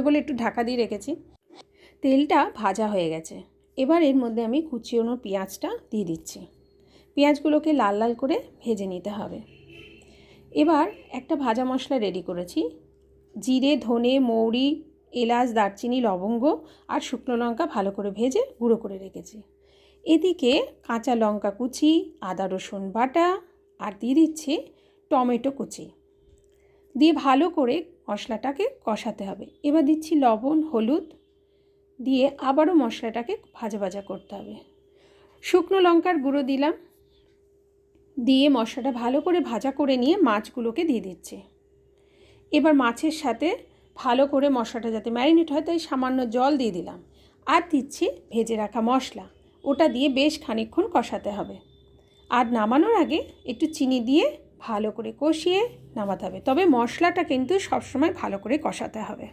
বলে একটু ঢাকা দিয়ে রেখেছি। তেলটা ভাজা হয়ে গেছে। এবার এর মধ্যে আমি কুচিনো পেঁয়াজটা দিয়ে দিচ্ছি। পেঁয়াজগুলোকে লাল লাল করে ভেজে নিতে হবে। এবার একটা ভাজা মশলা রেডি করেছি। জিরে, ধনে, মৌরি, এলাচ, দারচিনি, লবঙ্গ আর শুকনো লঙ্কা ভালো করে ভেজে গুঁড়ো করে রেখেছি। এদিকে কাঁচা লঙ্কা কুচি, আদা রসুন বাটা আর দিয়ে দিচ্ছি টমেটো কুচি দিয়ে ভালো করে মশলাটাকে কষাতে হবে। এবার দিচ্ছি লবণ, হলুদ দিয়ে আবারও মশলাটাকে ভাজা ভাজা করতে হবে। শুকনো লঙ্কার গুঁড়ো দিলাম, দিয়ে মশলাটা ভালো করে ভাজা করে নিয়ে মাছগুলোকে দিয়ে দিচ্ছি। এবার মাছের সাথে ভালো করে মশলাটা যাতে ম্যারিনেট হয় তাই সামান্য জল দিয়ে দিলাম। আর দিচ্ছি ভেজে রাখা মশলা, ওটা দিয়ে বেশ খানিকক্ষণ কষাতে হবে। আর নামানোর আগে একটু চিনি দিয়ে ভালো করে কষিয়ে নামাতে হবে। তবে মশলাটা কিন্তু সবসময় ভালো করে কষাতে হবে।